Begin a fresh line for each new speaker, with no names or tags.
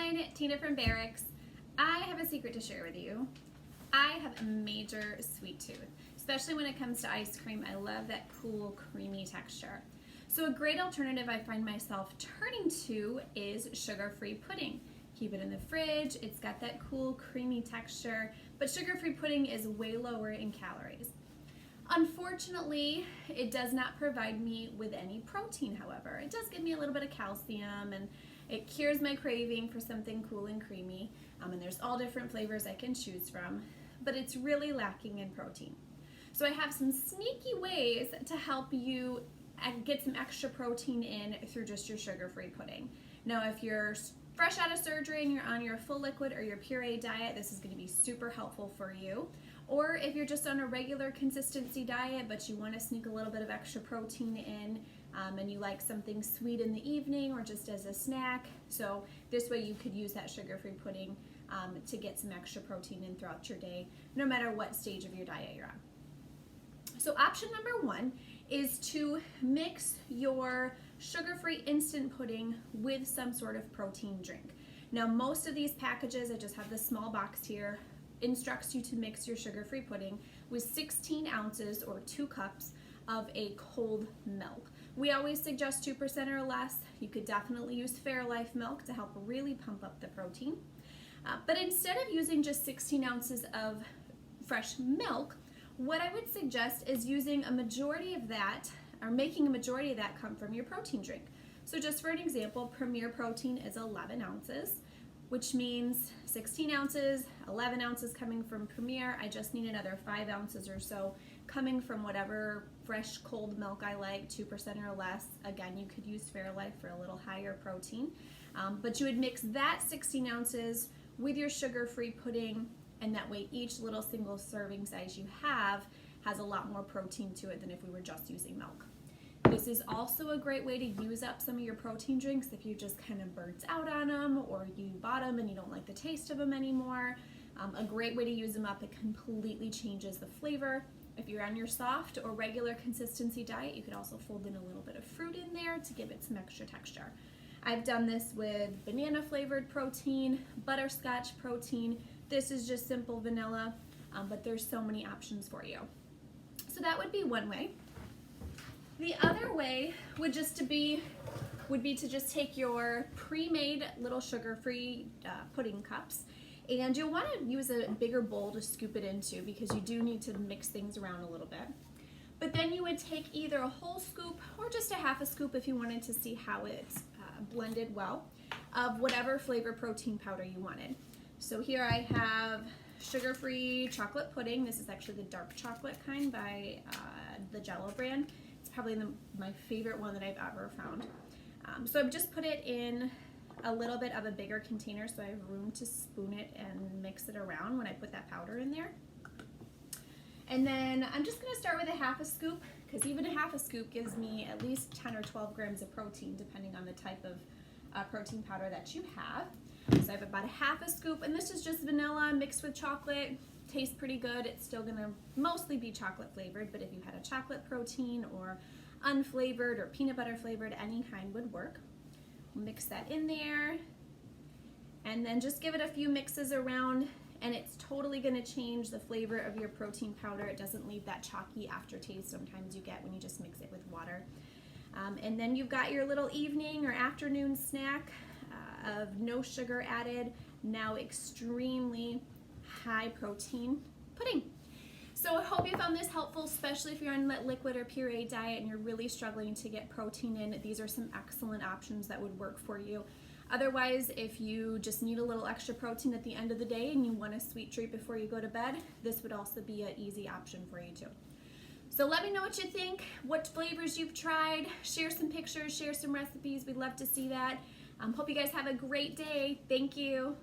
everyone, Tina from Barracks. I have a secret to share with you. I have a major sweet tooth, especially when it comes to ice cream. I love that cool, creamy texture. So a great alternative I find myself turning to is sugar-free pudding. Keep it in the fridge, it's got that cool, creamy texture, but sugar-free pudding is way lower in calories. Unfortunately, it does not provide me with any protein, however. It does give me a little bit of calcium and it cures my craving for something cool and creamy. And there's all different flavors I can choose from, but it's really lacking in protein. So I have some sneaky ways to help you get some extra protein in through just your sugar-free pudding. Now, if you're fresh out of surgery and you're on your full liquid or your puree diet, this is going to be super helpful for you. Or if you're just on a regular consistency diet, but you want to sneak a little bit of extra protein in, and you like something sweet in the evening or just as a snack. So this way you could use that sugar-free pudding to get some extra protein in throughout your day, no matter what stage of your diet you're on. So option number one is to mix your sugar-free instant pudding with some sort of protein drink. Now, most of these packages, I just have this small box here, instructs you to mix your sugar-free pudding with 16 ounces or 2 cups of a cold milk. We always suggest 2% or less. You could definitely use Fairlife milk to help really pump up the protein. But instead of using just 16 ounces of fresh milk, what I would suggest is using a majority of that, or making a majority of that come from your protein drink. So just for an example, Premier Protein is 11 ounces, which means 16 ounces, 11 ounces coming from Premier. I just need another 5 ounces or so coming from whatever fresh cold milk I like, 2% or less. Again, you could use Fairlife for a little higher protein. But you would mix that 16 ounces with your sugar-free pudding, and that way each little single serving size you have has a lot more protein to it than if we were just using milk. This is also a great way to use up some of your protein drinks if you just kind of burnt out on them, or you bought them and you don't like the taste of them anymore. A great way to use them up, it completely changes the flavor. If you're on your soft or regular consistency diet, you could also fold in a little bit of fruit in there to give it some extra texture. I've done this with banana flavored protein, butterscotch protein. This is just simple vanilla, but there's so many options for you. So that would be one way. The other way would be to just take your pre-made little sugar-free pudding cups, and you'll want to use a bigger bowl to scoop it into because you do need to mix things around a little bit. But then you would take either a whole scoop or just a half a scoop if you wanted to see how it's blended well of whatever flavor protein powder you wanted. So here I have sugar-free chocolate pudding. This is actually the dark chocolate kind by the Jello brand. It's probably my favorite one that I've ever found. So I've just put it in a little bit of a bigger container so I have room to spoon it and mix it around when I put that powder in there. And then I'm just going to start with a half a scoop, because even a half a scoop gives me at least 10 or 12 grams of protein depending on the type of protein powder that you have. So I have about a half a scoop, and this is just vanilla mixed with chocolate. Tastes pretty good. It's still going to mostly be chocolate flavored, but if you had a chocolate protein or unflavored or peanut butter flavored, any kind would work. Mix that in there, and then just give it a few mixes around, and it's totally going to change the flavor of your protein powder. It doesn't leave that chalky aftertaste sometimes you get when you just mix it with water. And then you've got your little evening or afternoon snack of no sugar added, now extremely high protein pudding. So I hope you found this helpful, especially if you're on that liquid or puree diet and you're really struggling to get protein in. These are some excellent options that would work for you. Otherwise, if you just need a little extra protein at the end of the day and you want a sweet treat before you go to bed, this would also be an easy option for you too. So let me know what you think, what flavors you've tried, share some pictures, share some recipes. We'd love to see that. Hope you guys have a great day. Thank you.